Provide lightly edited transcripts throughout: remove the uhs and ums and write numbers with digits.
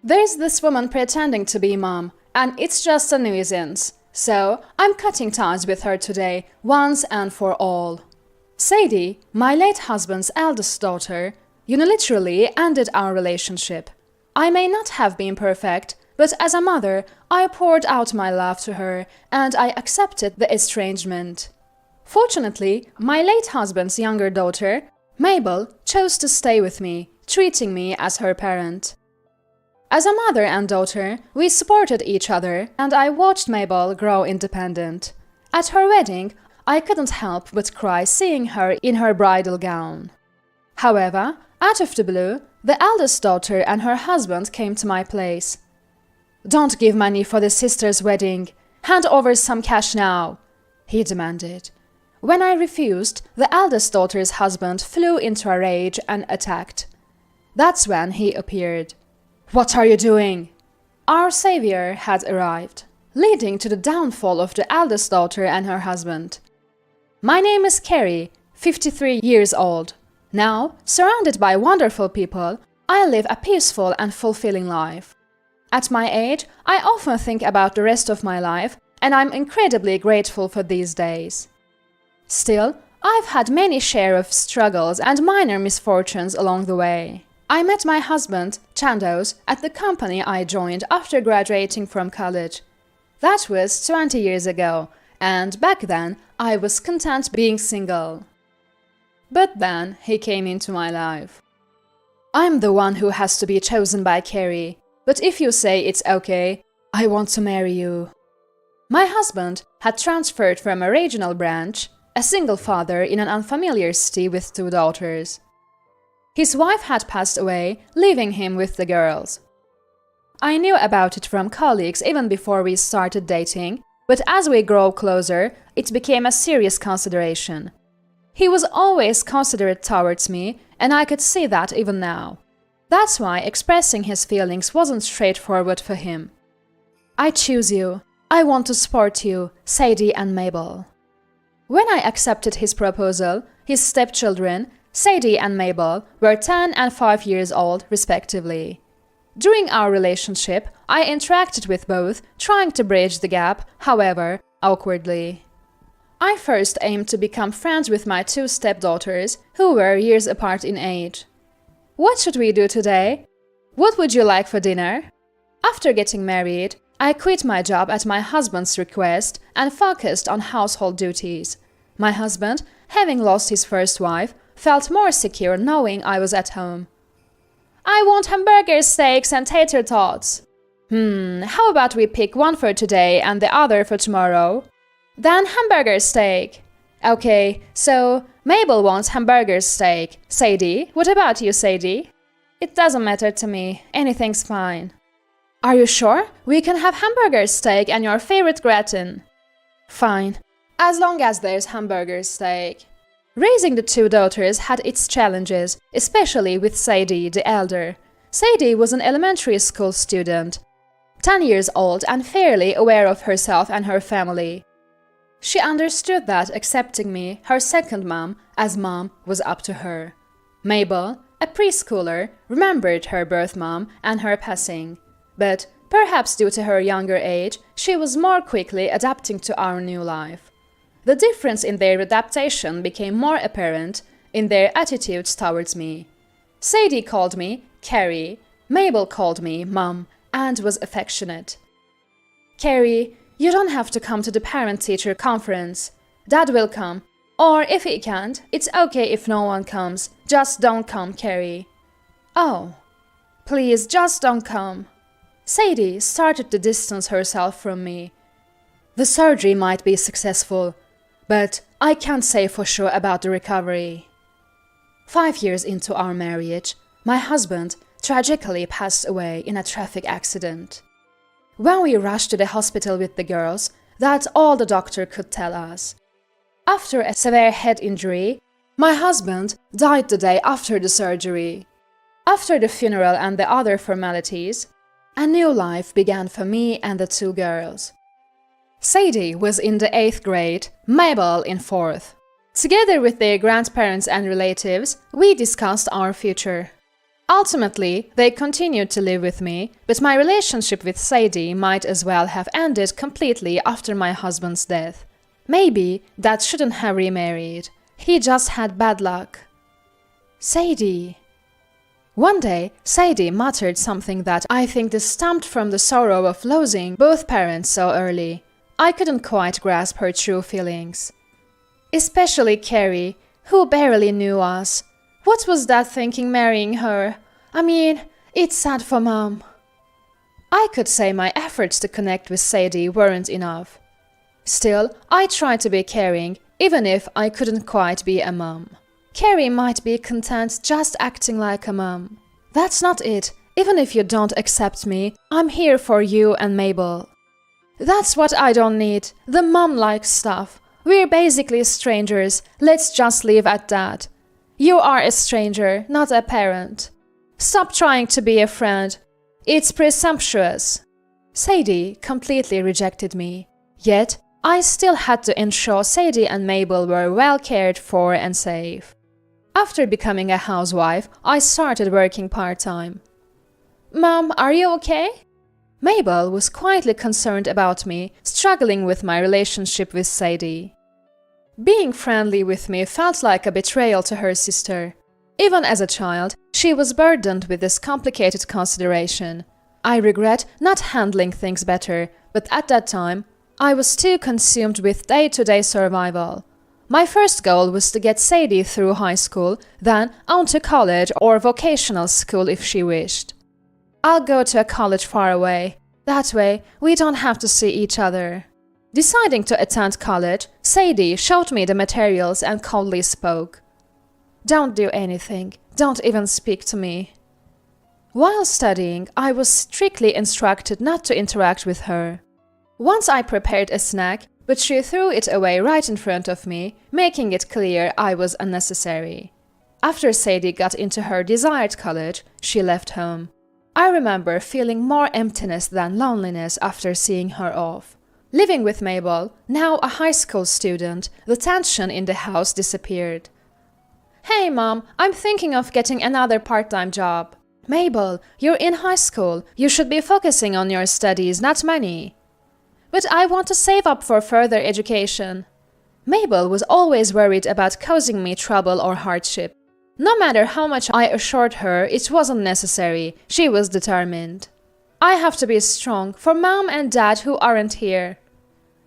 There's this woman pretending to be mom, and it's just a nuisance. So I'm cutting ties with her today, once and for all. Sadie, my late husband's eldest daughter, unilaterally ended our relationship. I may not have been perfect, but as a mother, I poured out my love to her, and I accepted the estrangement. Fortunately, my late husband's younger daughter, Mabel, chose to stay with me, treating me as her parent. As a mother and daughter, we supported each other, and I watched Mabel grow independent. At her wedding, I couldn't help but cry seeing her in her bridal gown. However, out of the blue, the eldest daughter and her husband came to my place. "Don't give money for the sister's wedding. Hand over some cash now," he demanded. When I refused, the eldest daughter's husband flew into a rage and attacked. That's when he appeared. "What are you doing?" Our savior had arrived, leading to the downfall of the eldest daughter and her husband. My name is Carrie, 53 years old. Now, surrounded by wonderful people, I live a peaceful and fulfilling life. At my age, I often think about the rest of my life, and I'm incredibly grateful for these days. Still, I've had many share of struggles and minor misfortunes along the way. I met my husband, Chandos, at the company I joined after graduating from college. That was 20 years ago, and back then I was content being single. But then he came into my life. I'm the one who has to be chosen by Carrie, but if you say it's okay, I want to marry you. My husband had transferred from a regional branch, a single father in an unfamiliar city with 2 daughters. His wife had passed away, leaving him with the girls. I knew about it from colleagues even before we started dating, but as we grew closer, it became a serious consideration. He was always considerate towards me, and I could see that even now. That's why expressing his feelings wasn't straightforward for him. "I choose you. I want to support you, Sadie and Mabel." When I accepted his proposal, his stepchildren, Sadie and Mabel, were 10 and 5 years old, respectively. During our relationship, I interacted with both, trying to bridge the gap, however, awkwardly. I first aimed to become friends with my 2 stepdaughters, who were years apart in age. "What should we do today? What would you like for dinner?" After getting married, I quit my job at my husband's request and focused on household duties. My husband, having lost his first wife, felt more secure knowing I was at home. "I want hamburger steaks and tater tots." How about we pick one for today and the other for tomorrow?" "Then hamburger steak." "Okay, so Mabel wants hamburger steak. Sadie, what about you, Sadie?" "It doesn't matter to me. Anything's fine." "Are you sure? We can have hamburger steak and your favorite gratin." "Fine, as long as there's hamburger steak." Raising the 2 daughters had its challenges, especially with Sadie, the elder. Sadie was an elementary school student, 10 years old and fairly aware of herself and her family. She understood that accepting me, her second mom, as mom was up to her. Mabel, a preschooler, remembered her birth mom and her passing. But, perhaps due to her younger age, she was more quickly adapting to our new life. The difference in their adaptation became more apparent in their attitudes towards me. Sadie called me Carrie, Mabel called me Mom, and was affectionate. "Carrie, you don't have to come to the parent-teacher conference. Dad will come. Or if he can't, it's okay if no one comes. Just don't come, Carrie." "Oh, please, just don't come." Sadie started to distance herself from me. "The surgery might be successful, but I can't say for sure about the recovery." 5 years into our marriage, my husband tragically passed away in a traffic accident. When we rushed to the hospital with the girls, that's all the doctor could tell us. After a severe head injury, my husband died the day after the surgery. After the funeral and the other formalities, a new life began for me and the 2 girls. Sadie was in the 8th grade, Mabel in 4th. Together with their grandparents and relatives, we discussed our future. Ultimately, they continued to live with me, but my relationship with Sadie might as well have ended completely after my husband's death. Maybe Dad shouldn't have remarried. He just had bad luck. Sadie. One day, Sadie muttered something that I think stemmed from the sorrow of losing both parents so early. I couldn't quite grasp her true feelings. Especially Carrie, who barely knew us. What was Dad thinking marrying her? I mean, it's sad for Mom. I could say my efforts to connect with Sadie weren't enough. Still, I tried to be caring, even if I couldn't quite be a mom. Carrie might be content just acting like a mom. That's not it. Even if you don't accept me, I'm here for you and Mabel. That's what I don't need, the mom-like stuff. We're basically strangers, let's just leave at that. You are a stranger, not a parent. Stop trying to be a friend. It's presumptuous. Sadie completely rejected me. Yet, I still had to ensure Sadie and Mabel were well cared for and safe. After becoming a housewife, I started working part-time. Mom, are you okay? Mabel was quietly concerned about me, struggling with my relationship with Sadie. Being friendly with me felt like a betrayal to her sister. Even as a child, she was burdened with this complicated consideration. I regret not handling things better, but at that time, I was too consumed with day-to-day survival. My first goal was to get Sadie through high school, then on to college or vocational school if she wished. I'll go to a college far away. That way, we don't have to see each other. Deciding to attend college, Sadie showed me the materials and coldly spoke. Don't do anything. Don't even speak to me. While studying, I was strictly instructed not to interact with her. Once I prepared a snack, but she threw it away right in front of me, making it clear I was unnecessary. After Sadie got into her desired college, she left home. I remember feeling more emptiness than loneliness after seeing her off. Living with Mabel, now a high school student, the tension in the house disappeared. Hey Mom, I'm thinking of getting another part-time job. Mabel, you're in high school. You should be focusing on your studies, not money. But I want to save up for further education. Mabel was always worried about causing me trouble or hardship. No matter how much I assured her it wasn't necessary, she was determined. I have to be strong for Mom and Dad who aren't here.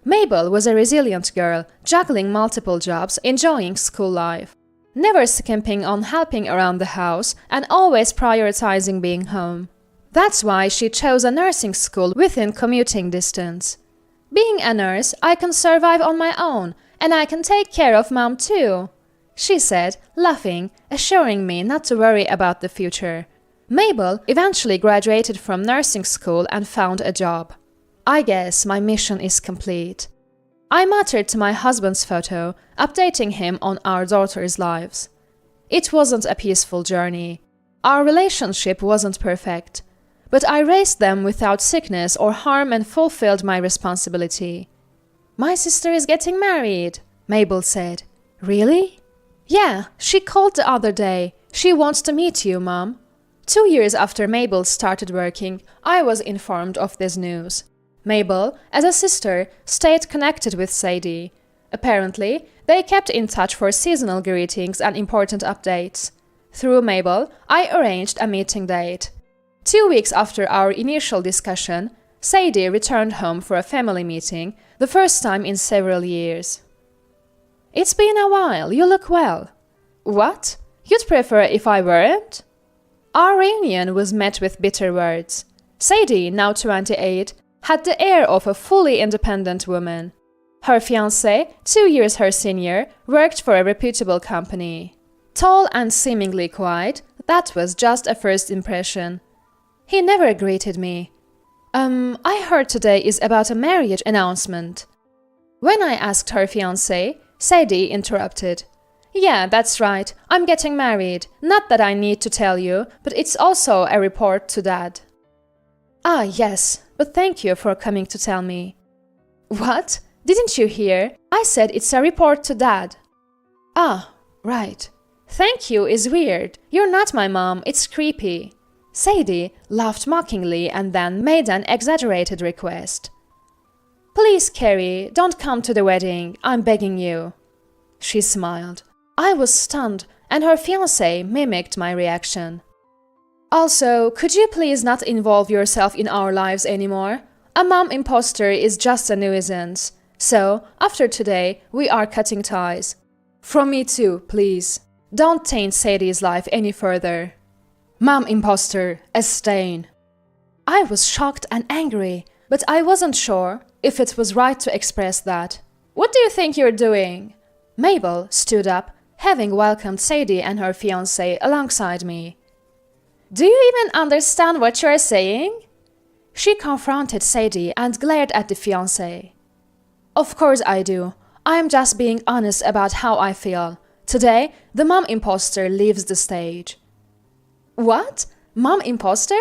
Mabel was a resilient girl, juggling multiple jobs, enjoying school life. Never skimping on helping around the house and always prioritizing being home. That's why she chose a nursing school within commuting distance. Being a nurse, I can survive on my own, and I can take care of Mom too, she said, laughing, assuring me not to worry about the future. Mabel eventually graduated from nursing school and found a job. I guess my mission is complete. I muttered to my husband's photo, updating him on our daughters' lives. It wasn't a peaceful journey. Our relationship wasn't perfect. But I raised them without sickness or harm and fulfilled my responsibility. My sister is getting married, Mabel said. Really? Yeah, she called the other day. She wants to meet you, Mom. 2 years after Mabel started working, I was informed of this news. Mabel, as a sister, stayed connected with Sadie. Apparently, they kept in touch for seasonal greetings and important updates. Through Mabel, I arranged a meeting date. 2 weeks after our initial discussion, Sadie returned home for a family meeting, the first time in several years. It's been a while, you look well. What? You'd prefer if I weren't? Our reunion was met with bitter words. Sadie, now 28, had the air of a fully independent woman. Her fiancé, 2 years her senior, worked for a reputable company. Tall and seemingly quiet, that was just a first impression. He never greeted me. I heard today is about a marriage announcement. When I asked her fiancé, Sadie interrupted. Yeah, that's right. I'm getting married. Not that I need to tell you, but it's also a report to Dad. Ah, yes, but thank you for coming to tell me. What? Didn't you hear? I said it's a report to Dad. Ah, right. Thank you is weird. You're not my mom, it's creepy. Sadie laughed mockingly and then made an exaggerated request. Please, Carrie, don't come to the wedding, I'm begging you. She smiled. I was stunned, and her fiancé mimicked my reaction. Also, could you please not involve yourself in our lives anymore? A mom imposter is just a nuisance. So, after today, we are cutting ties. From me too, please. Don't taint Sadie's life any further. Mom imposter, a stain. I was shocked and angry, but I wasn't sure if it was right to express that. What do you think you're doing? Mabel stood up, having welcomed Sadie and her fiancé alongside me. Do you even understand what you're saying? She confronted Sadie and glared at the fiancé. Of course I do. I'm just being honest about how I feel. Today, the mom imposter leaves the stage. What? Mom imposter?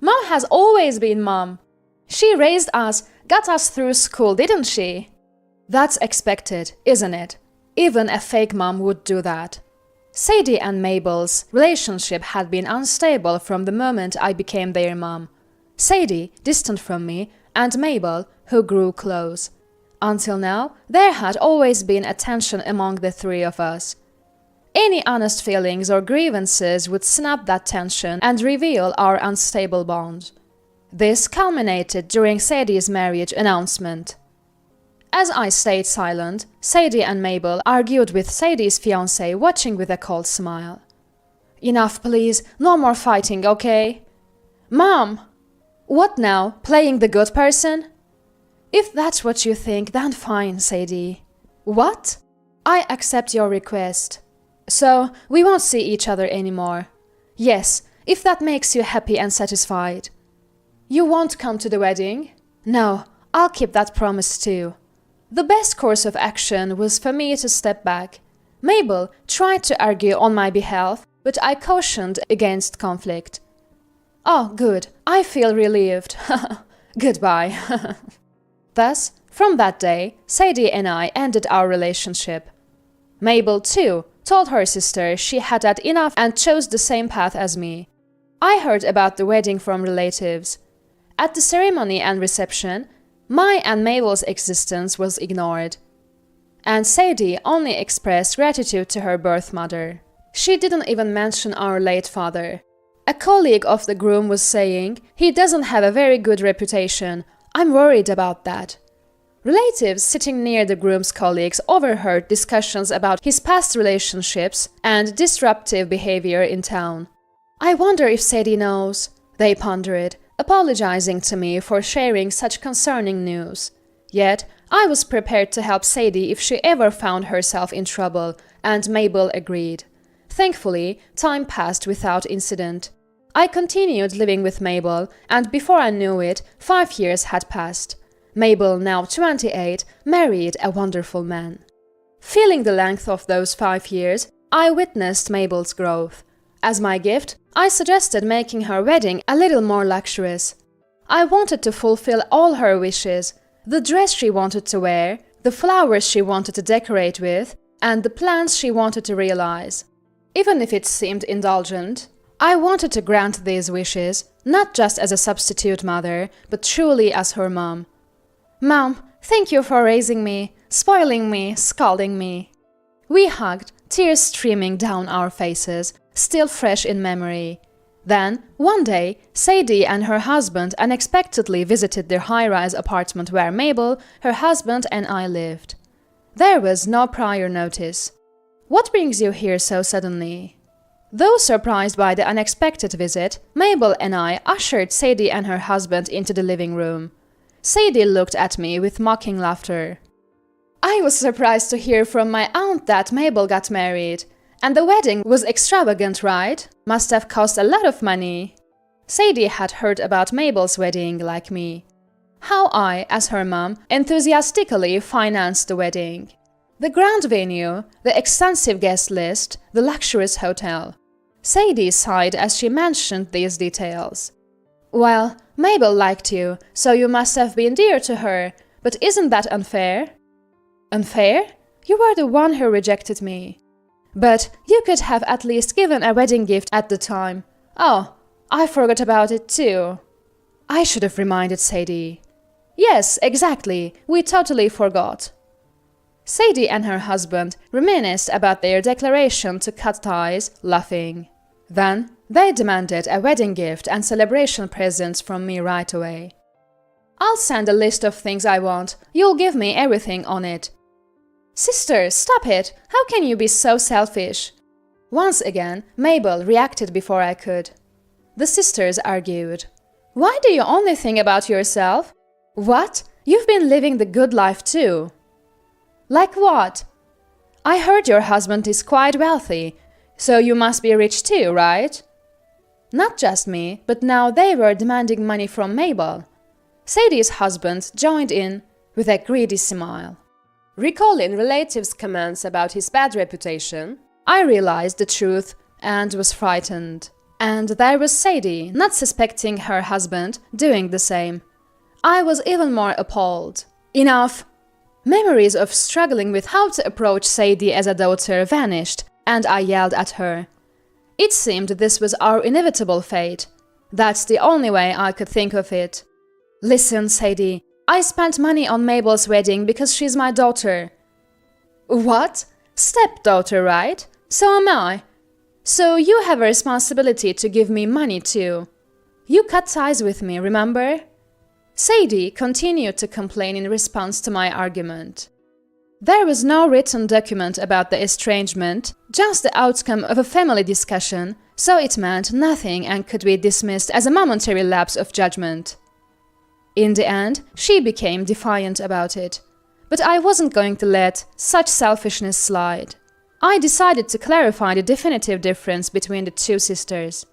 Mom has always been mom. She raised us, got us through school, didn't she? That's expected, isn't it? Even a fake mom would do that. Sadie and Mabel's relationship had been unstable from the moment I became their mom. Sadie, distant from me, and Mabel, who grew close. Until now, there had always been a tension among the three of us. Any honest feelings or grievances would snap that tension and reveal our unstable bond. This culminated during Sadie's marriage announcement. As I stayed silent, Sadie and Mabel argued with Sadie's fiancé, watching with a cold smile. Enough, please. No more fighting, okay? Mom! What now? Playing the good person? If that's what you think, then fine, Sadie. What? I accept your request. So, we won't see each other anymore. Yes, if that makes you happy and satisfied. You won't come to the wedding? No, I'll keep that promise too. The best course of action was for me to step back. Mabel tried to argue on my behalf, but I cautioned against conflict. Oh, good. I feel relieved. Goodbye. Thus, from that day, Sadie and I ended our relationship. Mabel, too, told her sister she had had enough and chose the same path as me. I heard about the wedding from relatives. At the ceremony and reception, my and Mabel's existence was ignored. And Sadie only expressed gratitude to her birth mother. She didn't even mention our late father. A colleague of the groom was saying, he doesn't have a very good reputation. I'm worried about that. Relatives sitting near the groom's colleagues overheard discussions about his past relationships and disruptive behavior in town. I wonder if Sadie knows, they pondered, apologizing to me for sharing such concerning news. Yet, I was prepared to help Sadie if she ever found herself in trouble, and Mabel agreed. Thankfully, time passed without incident. I continued living with Mabel, and before I knew it, 5 years had passed. Mabel, now 28, married a wonderful man. Feeling the length of those 5 years, I witnessed Mabel's growth. As my gift, I suggested making her wedding a little more luxurious. I wanted to fulfill all her wishes, the dress she wanted to wear, the flowers she wanted to decorate with, and the plans she wanted to realize. Even if it seemed indulgent, I wanted to grant these wishes, not just as a substitute mother, but truly as her mom. Mom, thank you for raising me, spoiling me, scolding me. We hugged, tears streaming down our faces, still fresh in memory. Then, one day, Sadie and her husband unexpectedly visited their high-rise apartment where Mabel, her husband, and I lived. There was no prior notice. What brings you here so suddenly? Though surprised by the unexpected visit, Mabel and I ushered Sadie and her husband into the living room. Sadie looked at me with mocking laughter. I was surprised to hear from my aunt that Mabel got married. And the wedding was extravagant, right? Must have cost a lot of money. Sadie had heard about Mabel's wedding like me. How I, as her mom, enthusiastically financed the wedding. The grand venue, the extensive guest list, the luxurious hotel. Sadie sighed as she mentioned these details. Well, Mabel liked you, so you must have been dear to her, but isn't that unfair? Unfair? You were the one who rejected me. But you could have at least given a wedding gift at the time. Oh, I forgot about it too. I should have reminded Sadie. Yes, exactly. We totally forgot. Sadie and her husband reminisced about their declaration to cut ties, laughing. Then they demanded a wedding gift and celebration presents from me right away. I'll send a list of things I want. You'll give me everything on it. Sister, stop it! How can you be so selfish? Once again, Mabel reacted before I could. The sisters argued. Why do you only think about yourself? What? You've been living the good life too. Like what? I heard your husband is quite wealthy, so you must be rich too, right? Not just me, but now they were demanding money from Mabel. Sadie's husband joined in with a greedy smile. Recalling relatives' comments about his bad reputation, I realized the truth and was frightened. And there was Sadie, not suspecting her husband, doing the same. I was even more appalled. Enough! Memories of struggling with how to approach Sadie as a daughter vanished, and I yelled at her. It seemed this was our inevitable fate. That's the only way I could think of it. Listen, Sadie, I spent money on Mabel's wedding because she's my daughter. What? Stepdaughter, right? So am I. So you have a responsibility to give me money too. You cut ties with me, remember? Sadie continued to complain in response to my argument. There was no written document about the estrangement, just the outcome of a family discussion, so it meant nothing and could be dismissed as a momentary lapse of judgment. In the end, she became defiant about it. But I wasn't going to let such selfishness slide. I decided to clarify the definitive difference between the two sisters.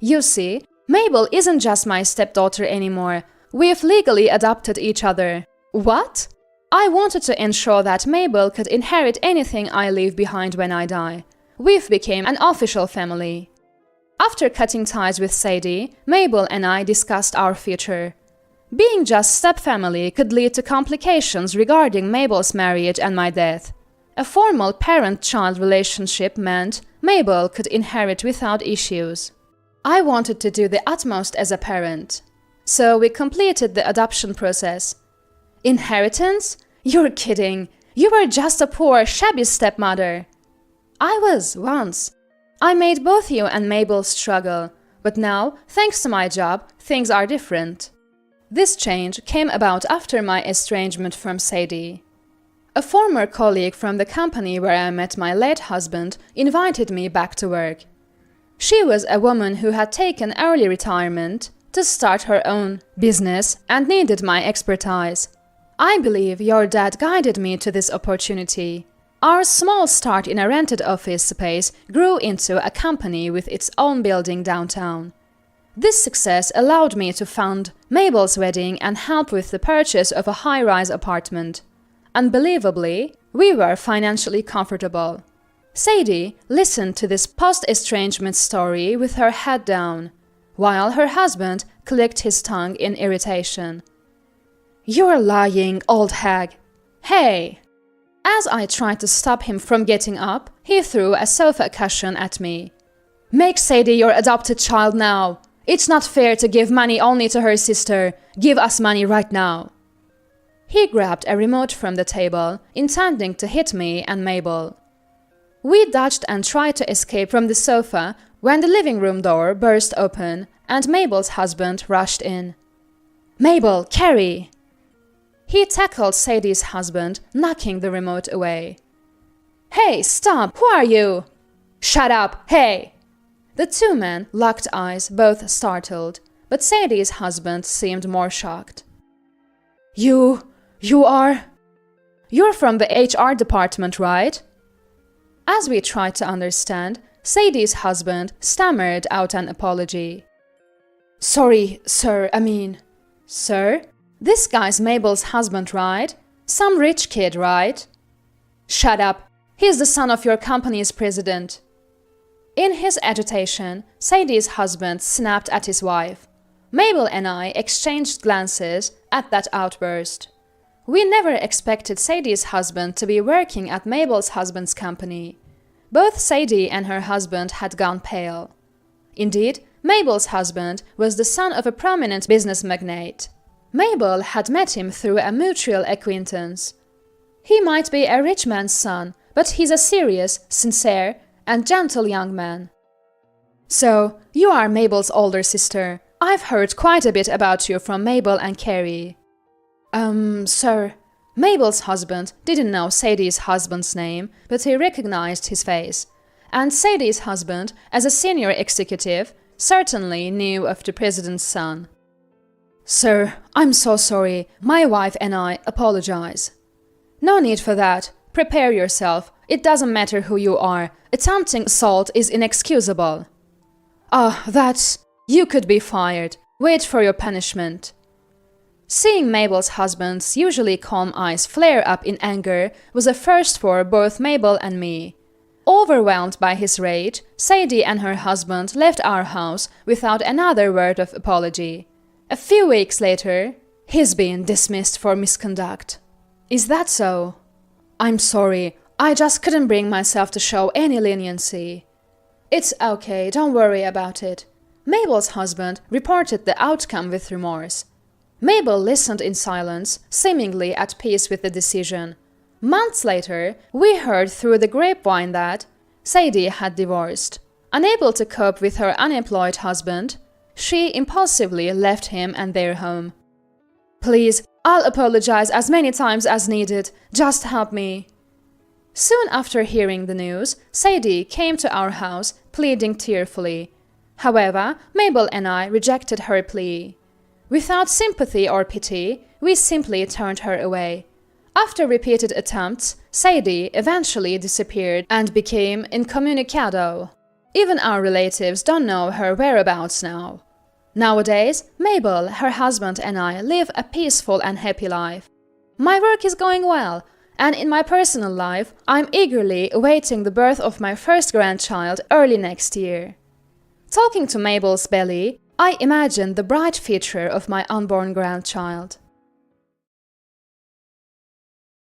You see, Mabel isn't just my stepdaughter anymore. We've legally adopted each other. What? I wanted to ensure that Mabel could inherit anything I leave behind when I die. We've become an official family. After cutting ties with Sadie, Mabel and I discussed our future. Being just stepfamily could lead to complications regarding Mabel's marriage and my death. A formal parent-child relationship meant Mabel could inherit without issues. I wanted to do the utmost as a parent. So we completed the adoption process. Inheritance? You're kidding. You were just a poor, shabby stepmother. I was, once. I made both you and Mabel struggle. But now, thanks to my job, things are different. This change came about after my estrangement from Sadie. A former colleague from the company where I met my late husband invited me back to work. She was a woman who had taken early retirement to start her own business and needed my expertise. I believe your dad guided me to this opportunity. Our small start in a rented office space grew into a company with its own building downtown. This success allowed me to fund Mabel's wedding and help with the purchase of a high-rise apartment. Unbelievably, we were financially comfortable. Sadie listened to this post-estrangement story with her head down, while her husband clicked his tongue in irritation. You're lying, old hag. Hey! As I tried to stop him from getting up, he threw a sofa cushion at me. Make Sadie your adopted child now. It's not fair to give money only to her sister. Give us money right now. He grabbed a remote from the table, intending to hit me and Mabel. We dodged and tried to escape from the sofa when the living room door burst open and Mabel's husband rushed in. Mabel, Carrie! He tackled Sadie's husband, knocking the remote away. Hey, stop! Who are you? Shut up! Hey! The two men locked eyes, both startled, but Sadie's husband seemed more shocked. You are... You're from the HR department, right? As we tried to understand, Sadie's husband stammered out an apology. Sorry, sir, Sir? This guy's Mabel's husband, right? Some rich kid, right? Shut up. He's the son of your company's president. In his agitation, Sadie's husband snapped at his wife. Mabel and I exchanged glances at that outburst. We never expected Sadie's husband to be working at Mabel's husband's company. Both Sadie and her husband had gone pale. Indeed, Mabel's husband was the son of a prominent business magnate. Mabel had met him through a mutual acquaintance. He might be a rich man's son, but he's a serious, sincere, and gentle young man. So, you are Mabel's older sister. I've heard quite a bit about you from Mabel and Carrie. Sir. Mabel's husband didn't know Sadie's husband's name, but he recognized his face. And Sadie's husband, as a senior executive, certainly knew of the president's son. Sir, I'm so sorry. My wife and I apologize. No need for that. Prepare yourself. It doesn't matter who you are. Attempting assault is inexcusable. Ah, that's... You could be fired. Wait for your punishment. Seeing Mabel's husband's usually calm eyes flare up in anger was a first for both Mabel and me. Overwhelmed by his rage, Sadie and her husband left our house without another word of apology. A few weeks later, he's been dismissed for misconduct. Is that so? I'm sorry, I just couldn't bring myself to show any leniency. It's okay, don't worry about it. Mabel's husband reported the outcome with remorse. Mabel listened in silence, seemingly at peace with the decision. Months later, we heard through the grapevine that Sadie had divorced. Unable to cope with her unemployed husband, she impulsively left him and their home. Please, I'll apologize as many times as needed. Just help me. Soon after hearing the news, Sadie came to our house, pleading tearfully. However, Mabel and I rejected her plea. Without sympathy or pity, we simply turned her away. After repeated attempts, Sadie eventually disappeared and became incommunicado. Even our relatives don't know her whereabouts now. Nowadays, Mabel, her husband and I live a peaceful and happy life. My work is going well, and in my personal life, I'm eagerly awaiting the birth of my first grandchild early next year. Talking to Mabel's belly, I imagine the bright future of my unborn grandchild.